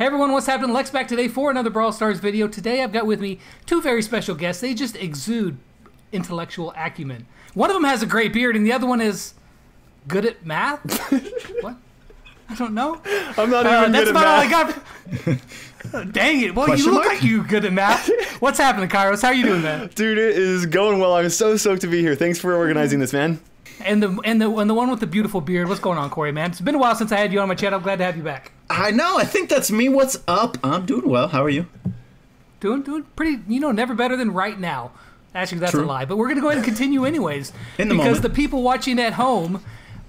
Hey everyone, what's happening? Lex back today for another Brawl Stars video. Today I've got with me two very special guests. They just exude intellectual acumen. One of them has a great beard and the other one is good at math? What? I don't know. I'm not even that's good about at math. all I got. Dang it. Well, Question you look mark? like you good at math. What's happening, Kairos? How are you doing, man? Dude, it is going well. I'm so stoked to be here. Thanks for organizing this, man. And the one with the beautiful beard. What's going on, Cory, man? It's been a while since I had you on my channel. I'm glad to have you back. I know. I think that's me. What's up? I'm doing well. How are you? Doing pretty, never better than right now. Actually, that's True. a lie. But we're going to go ahead and continue anyways. In the because moment. the people watching at home,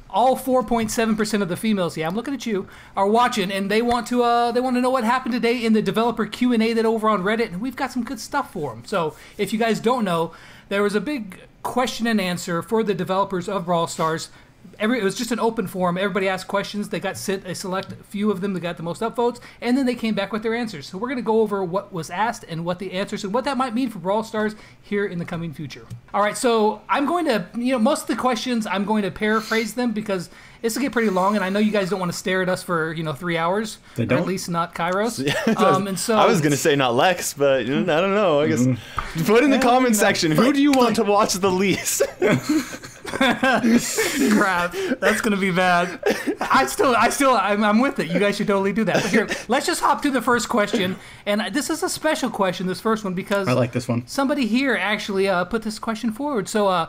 all 4.7% of the females, yeah, I'm looking at you, are watching, and they want to know what happened today in the developer Q&A that over on Reddit, and we've got some good stuff for them. So if you guys don't know, there was a big question and answer for the developers of Brawl Stars. It was just an open forum. Everybody asked questions. They got sent a select few of them that got the most upvotes, and then they came back with their answers. So we're going to go over what was asked and what the answers and what that might mean for Brawl Stars here in the coming future. All right, so I'm going to, most of the questions, I'm going to paraphrase them because this will get pretty long, and I know you guys don't want to stare at us for, 3 hours. They don't? Or at least not Kairos. And so I was going to say not Lex, but I don't know. I guess put in the comment section, who do you want to watch the least? Crap, that's gonna be bad. I'm with it. You guys should totally do that. But here, let's just hop to the first question, and this is a special question, this first one, because I like this one. Somebody here actually put this question forward. So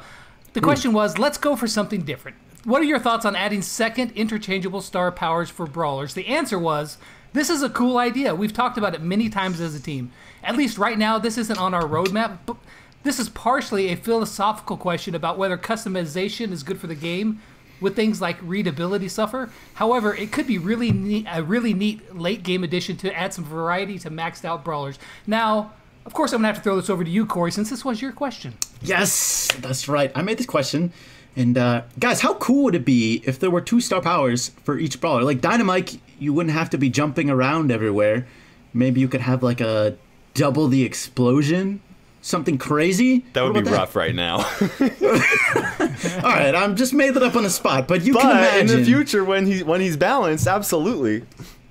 the question was, let's go for something different. What are your thoughts on adding second interchangeable star powers for brawlers? The answer was, this is a cool idea. We've talked about it many times as a team. At least right now, this isn't on our roadmap, but this is partially a philosophical question about whether customization is good for the game with things like readability suffer. However, it could be a really neat late game addition to add some variety to maxed out brawlers. Now, of course, I'm going to have to throw this over to you, Cory, since this was your question. Yes, that's right. I made this question. And guys, how cool would it be if there were 2 star powers for each brawler? Like Dynamite, you wouldn't have to be jumping around everywhere. Maybe you could have like a double the explosion. Something crazy? That would be rough right now. All right, I'm just made it up on the spot, but you can imagine. In the future, when he's balanced, absolutely.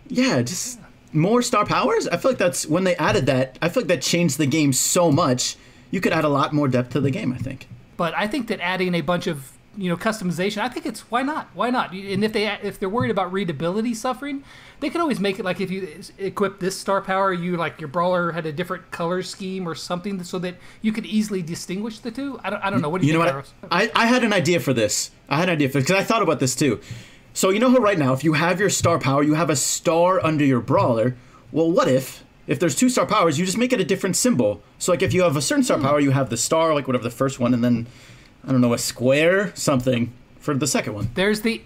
Yeah, just more star powers? I feel like that's, when they added that, I feel like that changed the game so much. You could add a lot more depth to the game, I think. But I think that adding a bunch of customization, I think it's why not? Why not? And if they're worried about readability suffering, they can always make it like if you equip this star power, your brawler had a different color scheme or something so that you could easily distinguish the two. I don't know. What do you think, Kairos? I had an idea for this. Because I thought about this too. So you know how right now, if you have your star power, you have a star under your brawler. Well, what if there's 2 star powers, you just make it a different symbol? So like if you have a certain star power, you have the star, like whatever the first one, and then I don't know, a square, something for the second one. There's the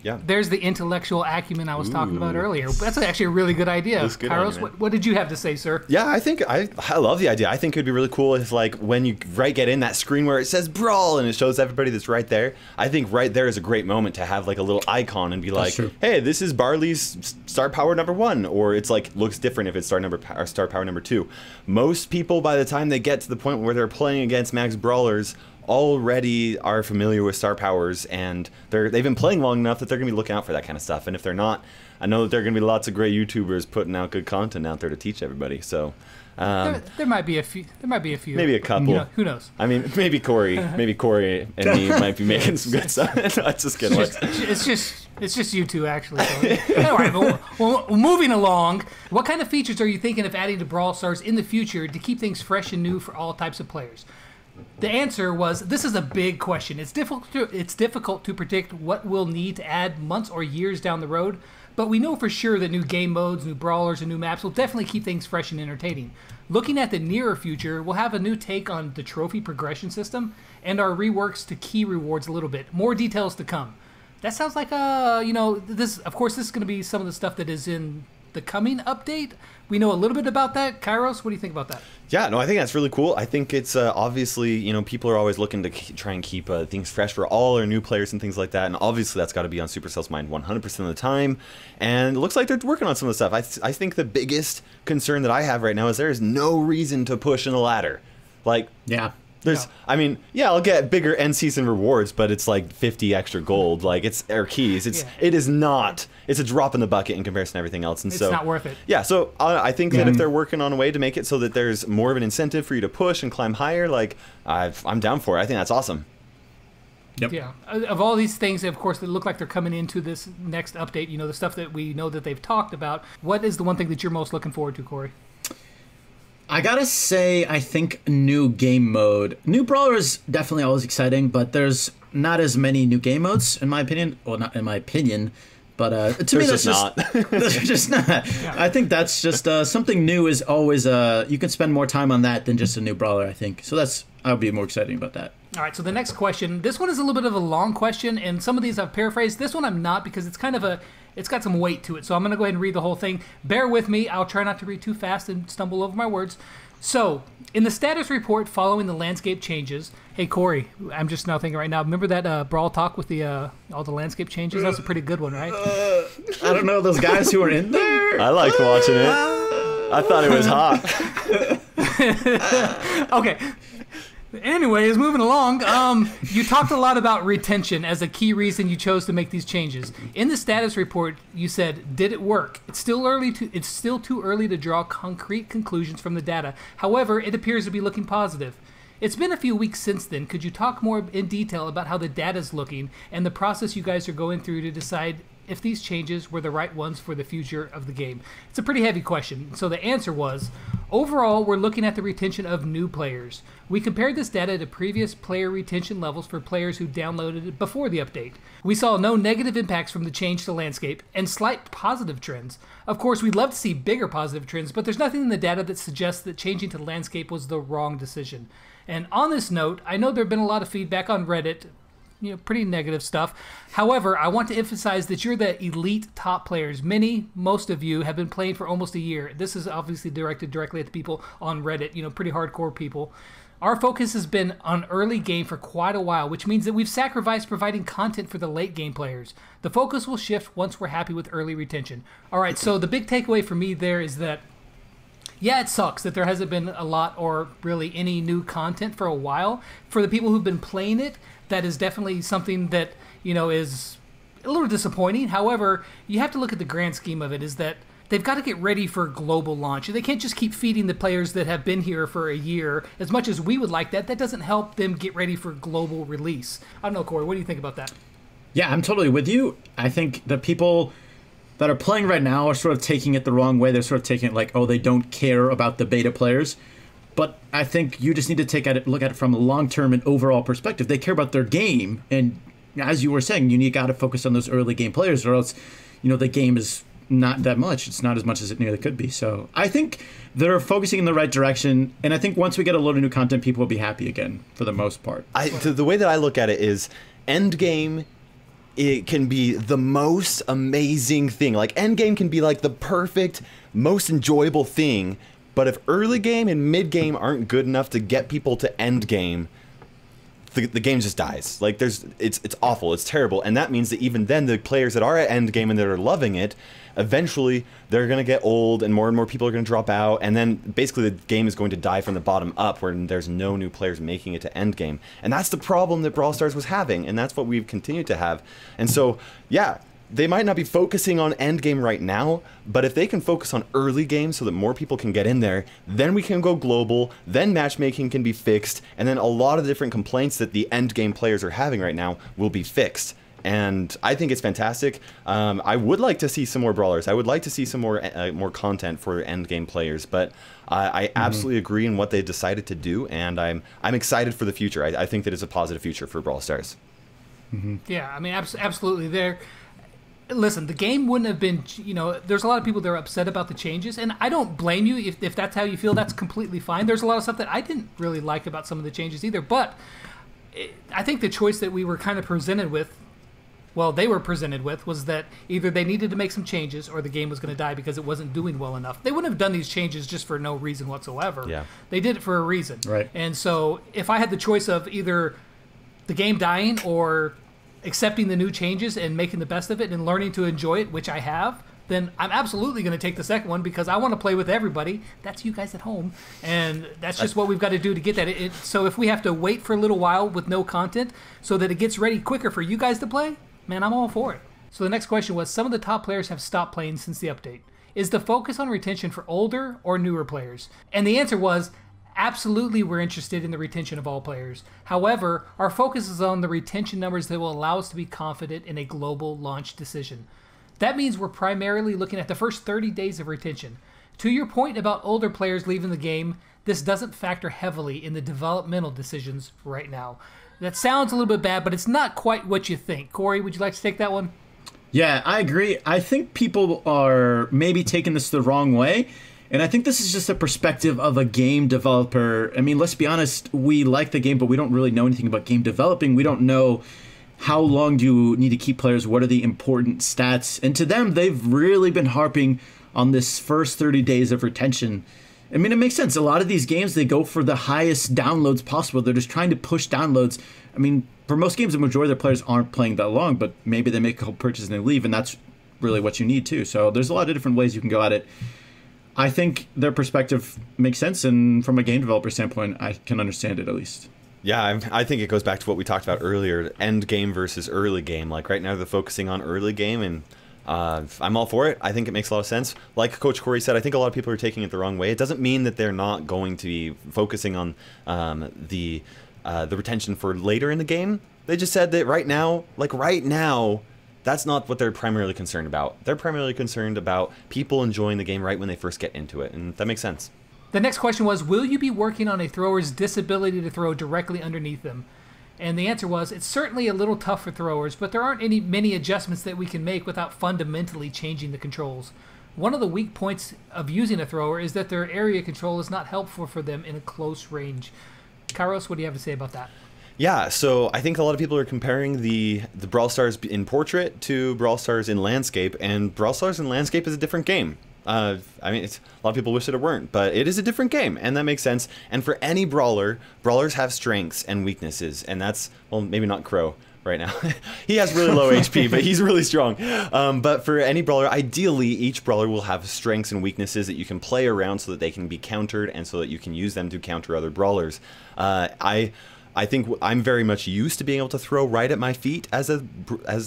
intellectual acumen I was talking about earlier. That's actually a really good idea. Good Kairos, what did you have to say, sir? Yeah, I think I love the idea. I think it'd be really cool if, like, when you get in that screen where it says Brawl and it shows everybody that's right there. I think right there is a great moment to have like a little icon and be like, hey, this is Barley's star power number 1, or it's like looks different if it's star power number 2. Most people, by the time they get to the point where they're playing against max brawlers, already are familiar with star powers, and they've been playing long enough that they're gonna be looking out for that kind of stuff. And if they're not, I know that there are gonna be lots of great YouTubers putting out good content out there to teach everybody. So there might be a few. Maybe a couple. Who knows? I mean, maybe Cory and me might be making some good stuff. No, it's just kidding. It's just you two, actually. So. All right, but moving along, what kind of features are you thinking of adding to Brawl Stars in the future to keep things fresh and new for all types of players? The answer was, this is a big question. It's difficult to predict what we'll need to add months or years down the road, but we know for sure that new game modes, new brawlers, and new maps will definitely keep things fresh and entertaining. Looking at the nearer future, we'll have a new take on the trophy progression system and our reworks to key rewards a little bit. More details to come. That sounds like, this. Of course, this is going to be some of the stuff that is in the coming update. We know a little bit about that. Kairos, what do you think about that? Yeah, no, I think that's really cool. I think it's obviously, people are always looking to try and keep things fresh for all our new players and things like that. And obviously that's got to be on Supercell's mind 100% of the time. And it looks like they're working on some of the stuff. I think the biggest concern that I have right now is there is no reason to push in the ladder. Like, yeah, I mean, yeah, I'll get bigger end season rewards, but it's like 50 extra gold, like or keys. It is not. It's a drop in the bucket in comparison to everything else, and it's not worth it. Yeah, so I think that if they're working on a way to make it so that there's more of an incentive for you to push and climb higher, like I'm down for it. I think that's awesome. Yep. Yeah. Of all these things, of course, that look like they're coming into this next update, the stuff that we know that they've talked about, what is the one thing that you're most looking forward to, Cory? I gotta say, I think new game mode. New Brawler is definitely always exciting, but there's not as many new game modes, in my opinion. Well, not in my opinion, but to me, that's just there's just not. Yeah. I think that's just something new is always you can spend more time on that than just a new Brawler, I think. So I'll be more excited about that. All right, so the next question. This one is a little bit of a long question, and some of these I've paraphrased. This one I'm not, because it's kind of it's got some weight to it. So I'm going to go ahead and read the whole thing. Bear with me. I'll try not to read too fast and stumble over my words. So, in the status report following the landscape changes, hey, Cory, I'm just now thinking right now, remember that Brawl talk with the all the landscape changes? That's a pretty good one, right? I don't know, those guys who were in there. I liked watching it. I thought it was hot. Okay. Anyways, moving along, you talked a lot about retention as a key reason you chose to make these changes. In the status report, you said, "Did it work? It's still too early to draw concrete conclusions from the data. However, it appears to be looking positive." It's been a few weeks since then. Could you talk more in detail about how the data's looking and the process you guys are going through to decide if these changes were the right ones for the future of the game? It's a pretty heavy question. So the answer was, overall, we're looking at the retention of new players. We compared this data to previous player retention levels for players who downloaded it before the update. We saw no negative impacts from the change to landscape and slight positive trends. Of course, we'd love to see bigger positive trends, but there's nothing in the data that suggests that changing to landscape was the wrong decision. And on this note, I know there have been a lot of feedback on Reddit, pretty negative stuff. However, I want to emphasize that you're the elite top players. Most of you have been playing for almost a year. This is obviously directed directly at the people on Reddit, pretty hardcore people. Our focus has been on early game for quite a while, which means that we've sacrificed providing content for the late game players. The focus will shift once we're happy with early retention. All right, so the big takeaway for me there is that, yeah, it sucks that there hasn't been a lot or really any new content for a while. For the people who've been playing it, that is definitely something that, is a little disappointing. However, you have to look at the grand scheme of it, is that they've got to get ready for global launch. They can't just keep feeding the players that have been here for a year. As much as we would like that, that doesn't help them get ready for global release. I don't know, Cory, what do you think about that? Yeah, I'm totally with you. I think the people that are playing right now are sort of taking it the wrong way. They're sort of taking it like, oh, they don't care about the beta players. But I think you just need to look at it from a long-term and overall perspective. They care about their game, and as you were saying, you got to focus on those early game players, or else, the game is not that much. It's not as much as it nearly could be. So I think they're focusing in the right direction, and I think once we get a load of new content, people will be happy again for the most part. The way that I look at it is, Endgame, it can be the most amazing thing. Like, Endgame can be like the perfect, most enjoyable thing. But if early game and mid game aren't good enough to get people to end game, the game just dies. Like, it's awful, it's terrible, and that means that even then the players that are at end game and that are loving it, eventually they're gonna get old and more people are gonna drop out, and then basically the game is going to die from the bottom up, where there's no new players making it to end game, and that's the problem that Brawl Stars was having, and that's what we've continued to have. And so, yeah, they might not be focusing on end game right now, but if they can focus on early game so that more people can get in there, then we can go global, then matchmaking can be fixed, and then a lot of the different complaints that the end game players are having right now will be fixed. And I think it's fantastic. I would like to see some more brawlers. I would like to see some more content for end game players, but I absolutely agree in what they decided to do, and I'm excited for the future. I think that it's a positive future for Brawl Stars. Yeah, I mean, absolutely. Listen, the game wouldn't have been, there's a lot of people that are upset about the changes, and I don't blame you if that's how you feel. That's completely fine. There's a lot of stuff that I didn't really like about some of the changes either, but I think the choice that we were kind of presented with, they were presented with, was that either they needed to make some changes or the game was going to die because it wasn't doing well enough. They wouldn't have done these changes just for no reason whatsoever. Yeah. They did it for a reason. Right. And so if I had the choice of either the game dying or accepting the new changes and making the best of it and learning to enjoy it, which I have, then I'm absolutely going to take the second one because I want to play with everybody. That's you guys at home. And that's just what we've got to do to get that. So if we have to wait for a little while with no content so that it gets ready quicker for you guys to play, man, I'm all for it. So the next question was, some of the top players have stopped playing since the update. Is the focus on retention for older or newer players? And the answer was, absolutely we're interested in the retention of all players. However, our focus is on the retention numbers that will allow us to be confident in a global launch decision. That means we're primarily looking at the first 30 days of retention. To your point about older players leaving the game, this doesn't factor heavily in the developmental decisions right now. That sounds a little bit bad, but it's not quite what you think. Cory, would you like to take that one? Yeah, I agree. I think people are maybe taking this the wrong way. And I think this is just a perspective of a game developer. I mean, let's be honest, we like the game, but we don't really know anything about game developing. We don't know how long do you need to keep players, what are the important stats. And to them, they've really been harping on this first 30 days of retention. I mean, it makes sense. A lot of these games, they go for the highest downloads possible. They're just trying to push downloads. I mean, for most games, the majority of their players aren't playing that long, but maybe they make a couple purchases and they leave, and that's really what you need too. So there's a lot of different ways you can go at it. I think their perspective makes sense, and from a game developer standpoint, I can understand it at least. Yeah, I think it goes back to what we talked about earlier, end game versus early game. Like right now they're focusing on early game, and I'm all for it. I think it makes a lot of sense. Like Coach Cory said, I think a lot of people are taking it the wrong way. It doesn't mean that they're not going to be focusing on the retention for later in the game. They just said that right now, that's not what they're primarily concerned about. They're primarily concerned about people enjoying the game right when they first get into it, and that makes sense. The next question was, will you be working on a thrower's disability to throw directly underneath them? And the answer was, it's certainly a little tough for throwers, but there aren't many adjustments that we can make without fundamentally changing the controls. One of the weak points of using a thrower is that their area control is not helpful for them in a close range. Kairos, what do you have to say about that? Yeah, so I think a lot of people are comparing the Brawl Stars in Portrait to Brawl Stars in Landscape, and Brawl Stars in Landscape is a different game. I mean, a lot of people wish that it weren't, but it is a different game, and that makes sense. And for any brawler, brawlers have strengths and weaknesses, and that's, well, maybe not Crow right now. He has really low HP, but he's really strong. But for any brawler, ideally, each brawler will have strengths and weaknesses that you can play around so that they can be countered and so that you can use them to counter other brawlers. I think I'm very much used to being able to throw right at my feet as a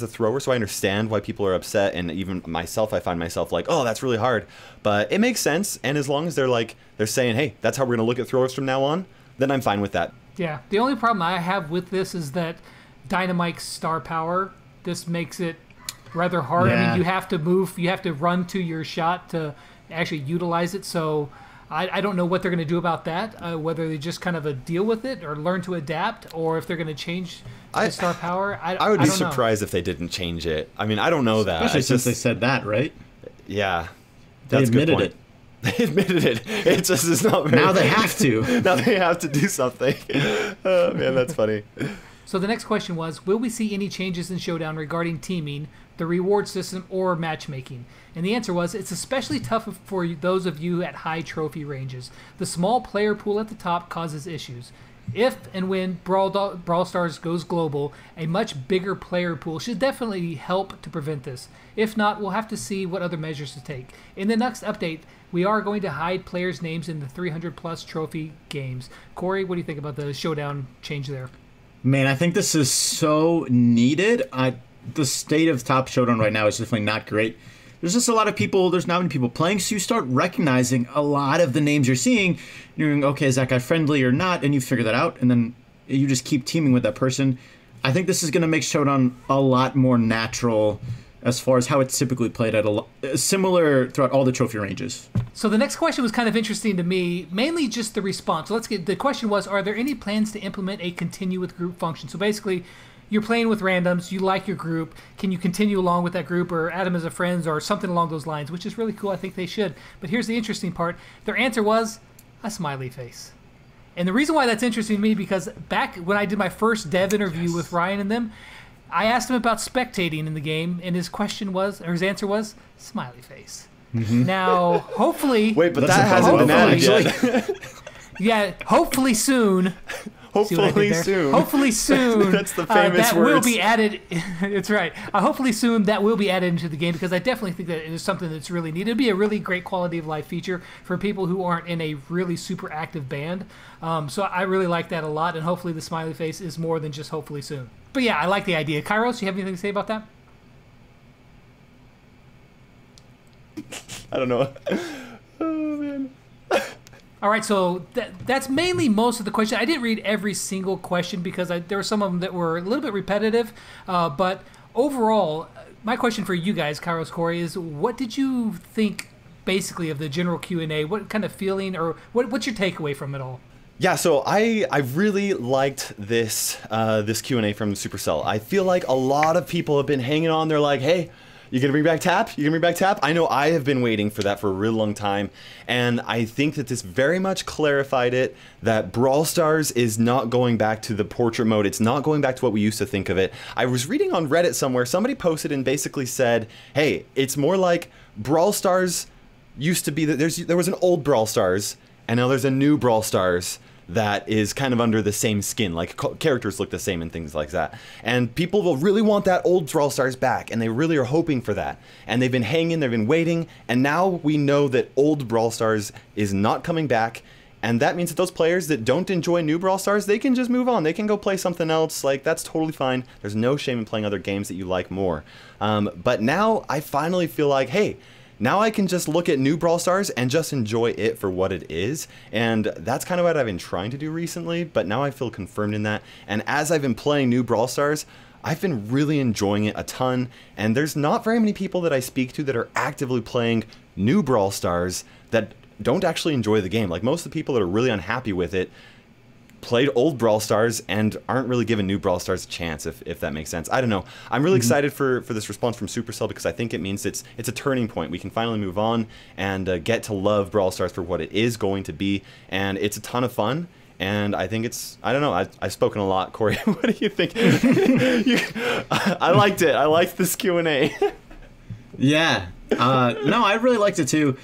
thrower, so I understand why people are upset, and even myself, I find myself like, oh, that's really hard. But it makes sense, and as long as they're saying, hey, that's how we're going to look at throwers from now on, then I'm fine with that. Yeah, the only problem I have with this is that Dynamite's star power, this makes it rather hard. Yeah. I mean, you have to move, you have to run to your shot to actually utilize it, so I don't know what they're going to do about that, whether they just kind of deal with it or learn to adapt, or if they're going to change the star power. I would be surprised if they didn't change it. I mean, I don't know that. Especially since they said that, right? Yeah. They admitted it. They admitted it. It just is not very... Now they have to. Now they have to do something. Oh, man, that's funny. So the next question was, will we see any changes in Showdown regarding teaming, the reward system, or matchmaking? And the answer was, it's especially tough for those of you at high trophy ranges. The small player pool at the top causes issues. If and when Brawl Stars goes global, a much bigger player pool should definitely help to prevent this. If not, we'll have to see what other measures to take. In the next update, we are going to hide players' names in the 300-plus trophy games. Cory, what do you think about the Showdown change there? Man, I think this is so needed. The state of top Showdown right now is definitely not great. There's just a lot of people, there's not many people playing, so you start recognizing a lot of the names you're seeing. You're going, okay, is that guy friendly or not? And you figure that out, and then you just keep teaming with that person. I think this is going to make Showdown a lot more natural as far as how it's typically played at similar throughout all the trophy ranges. So the next question was kind of interesting to me, mainly just the response. So the question was, are there any plans to implement a continue with group function? So basically, you're playing with randoms, you like your group, can you continue along with that group or add them as a friends or something along those lines, which is really cool. I think they should. But here's the interesting part. Their answer was a smiley face. And the reason why that's interesting to me, because back when I did my first dev interview with Ryan and them, I asked him about spectating in the game, and his answer was smiley face. Mm-hmm. Now, hopefully... Wait, but that hasn't been added yet. Yeah, hopefully soon Hopefully soon. Hopefully soon. That's the famous that words. will be added. That's right. Hopefully soon that will be added into the game, because I definitely think that it is something that's really needed. It'd be a really great quality of life feature for people who aren't in a really super active band. So I really like that a lot, and hopefully the smiley face is more than just hopefully soon. But yeah, I like the idea. Kairos, you have anything to say about that? I don't know. Oh, man. All right, so that's mainly most of the question. I didn't read every single question because there were some of them that were a little bit repetitive. But overall, my question for you guys, Kairos, Cory, is what did you think basically of the general Q&A? What kind of feeling, or what's your takeaway from it all? Yeah, so I really liked this this Q&A from Supercell. I feel like a lot of people have been hanging on. They're like, hey, you gonna bring back Tap? You gonna bring back Tap? I know I have been waiting for that for a really long time, and I think that this very much clarified it, that Brawl Stars is not going back to the portrait mode. It's not going back to what we used to think of it. I was reading on Reddit somewhere, somebody posted and basically said, hey, it's more like Brawl Stars used to be that there was an old Brawl Stars, and now there's a new Brawl Stars that is kind of under the same skin, like characters look the same and things like that. And people will really want that old Brawl Stars back, and they really are hoping for that. And they've been hanging, they've been waiting, and now we know that old Brawl Stars is not coming back. And that means that those players that don't enjoy new Brawl Stars, they can just move on. They can go play something else. Like, that's totally fine. There's no shame in playing other games that you like more. But now I finally feel like, hey, now I can just look at new Brawl Stars and just enjoy it for what it is. And that's kind of what I've been trying to do recently, but now I feel confirmed in that. And as I've been playing new Brawl Stars, I've been really enjoying it a ton. And there's not very many people that I speak to that are actively playing new Brawl Stars that don't actually enjoy the game. Like, most of the people that are really unhappy with it played old Brawl Stars and aren't really giving new Brawl Stars a chance, if that makes sense. I don't know. I'm really excited for this response from Supercell, because I think it means it's a turning point. We can finally move on and get to love Brawl Stars for what it is going to be, and it's a ton of fun. And I think it's, I don't know, I've spoken a lot. Cory, what do you think? I liked it. I liked this Q&A. Yeah. No, I really liked it too.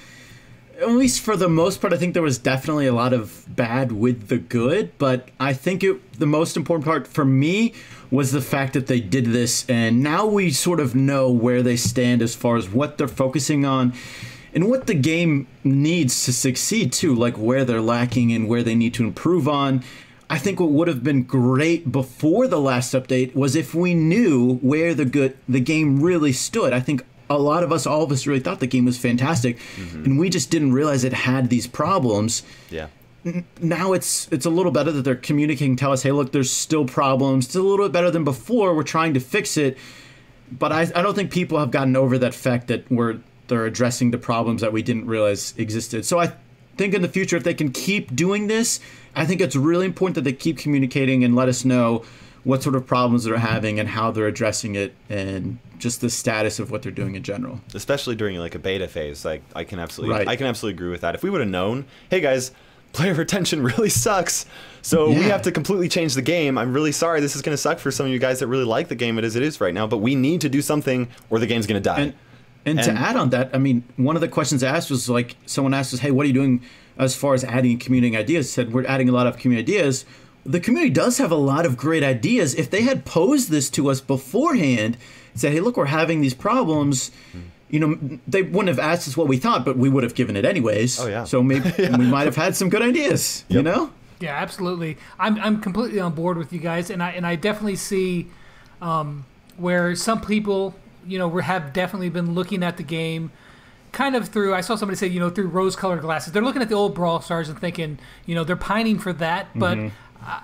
At least for the most part, I think there was definitely a lot of bad with the good, but I think the most important part for me was the fact that they did this, and now we sort of know where they stand as far as what they're focusing on and what the game needs to succeed too, like where they're lacking and where they need to improve on. I think what would have been great before the last update was if we knew where the game really stood. I think all of us really thought the game was fantastic, and we just didn't realize it had these problems. Yeah. Now it's a little better that they're communicating, tell us, hey, look, there's still problems. It's a little bit better than before. We're trying to fix it. But I don't think people have gotten over that fact that they're addressing the problems that we didn't realize existed. So I think in the future, if they can keep doing this, I think it's really important that they keep communicating and let us know what sort of problems they're having and how they're addressing it, and just the status of what they're doing in general. Especially during like a beta phase, like I can absolutely agree with that. If we would have known, hey guys, player retention really sucks, so we have to completely change the game. I'm really sorry, this is going to suck for some of you guys that really like the game as it is right now, but we need to do something or the game's going to die. And to add on that, I mean, one of the questions asked was like, someone asked us, hey, what are you doing as far as adding community ideas? Said, we're adding a lot of community ideas. The community does have a lot of great ideas. If they had posed this to us beforehand and said, hey, look, we're having these problems, you know, they wouldn't have asked us what we thought, but we would have given it anyways. Oh, yeah. So maybe we might have had some good ideas, you know? Yeah, absolutely. I'm completely on board with you guys, and I definitely see where some people, you know, have definitely been looking at the game kind of through, I saw somebody say, you know, through rose-colored glasses. They're looking at the old Brawl Stars and thinking, you know, they're pining for that, but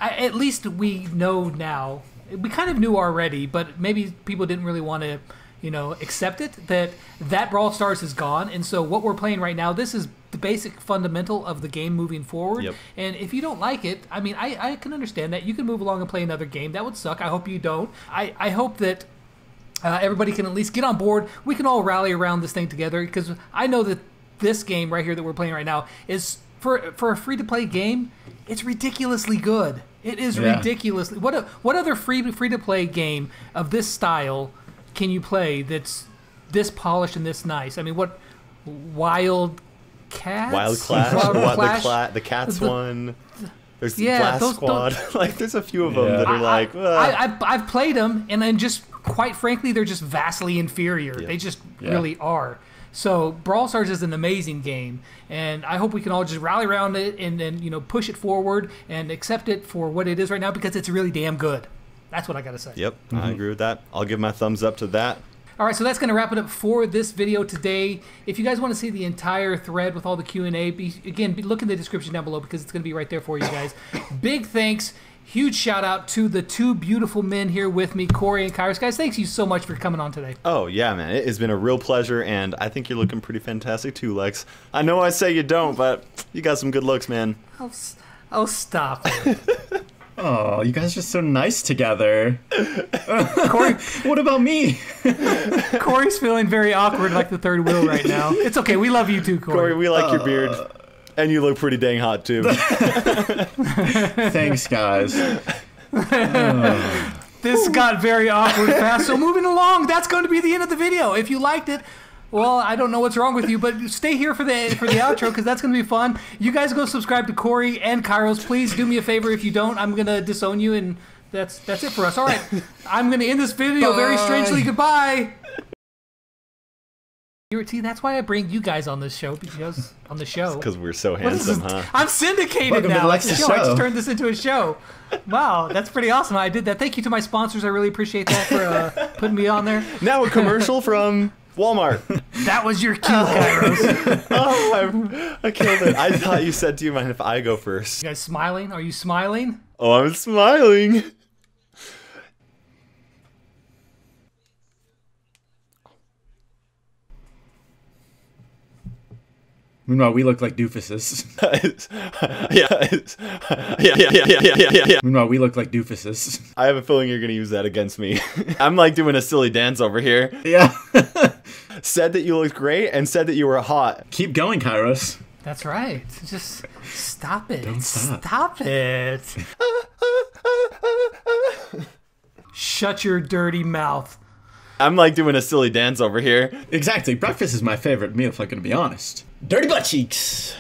at least we know now. We kind of knew already, but maybe people didn't really want to, you know, accept it, that Brawl Stars is gone. And so what we're playing right now, this is the basic fundamental of the game moving forward. Yep. And if you don't like it, I mean, I can understand that. You can move along and play another game. That would suck. I hope you don't. I hope that everybody can at least get on board. We can all rally around this thing together, because I know that this game right here that we're playing right now is, for a free-to-play game, it's ridiculously good. It is ridiculously. What other free-to-play game of this style can you play that's this polished and this nice? I mean, what Wild Cats? Wild Clash, the Cats one. There's Yeah, Blast those- Squad. Like, there's a few of them that are like, I've played them, and then just quite frankly, they're just vastly inferior. Yeah. They just really are. So Brawl Stars is an amazing game, and I hope we can all just rally around it and then push it forward and accept it for what it is right now because it's really damn good. That's what I gotta say. Yep, I agree with that. I'll give my thumbs up to that. All right, so that's going to wrap it up for this video today. If you guys want to see the entire thread with all the Q&A, look in the description down below because it's going to be right there for you guys. Big thanks. Huge shout out to the two beautiful men here with me, Cory and Kairos. Guys, thanks you so much for coming on today. Oh, yeah, man. It has been a real pleasure, and I think you're looking pretty fantastic too, Lex. I know I say you don't, but you got some good looks, man. Oh, stop it. Oh, you guys are so nice together. Cory, What about me? Cory's feeling very awkward like the third wheel right now. It's okay. We love you too, Cory, Cory. we like your beard. And you look pretty dang hot, too. Thanks, guys. This got very awkward fast. So moving along, that's going to be the end of the video. If you liked it, well, I don't know what's wrong with you, but stay here for the outro because that's going to be fun. You guys go subscribe to Cory and Kairos. Please do me a favor. If you don't, I'm going to disown you, and that's it for us. All right, I'm going to end this video very strangely. Goodbye. See, that's why I bring you guys on this show because Because we're so handsome, huh? I'm syndicated Welcome to now. the It's a Lexus show. I just show. turned this into a show. Wow, that's pretty awesome. I did that. Thank you to my sponsors. I really appreciate that for putting me on there. Now a commercial from Walmart. That was your cue, Kairos. Oh, I killed it. I thought you said, do you mind if I go first? You guys smiling? Are you smiling? Oh, I'm smiling. Meanwhile, we look like doofuses. Yeah. Meanwhile, we look like doofuses. I have a feeling you're going to use that against me. I'm like doing a silly dance over here. Yeah. Said that you looked great and said that you were hot. Keep going, Kairos. That's right. Just stop it. Don't stop. Stop it. Shut your dirty mouth. I'm like doing a silly dance over here. Exactly. Breakfast is my favorite meal, if I'm going to be honest. Dirty butt cheeks.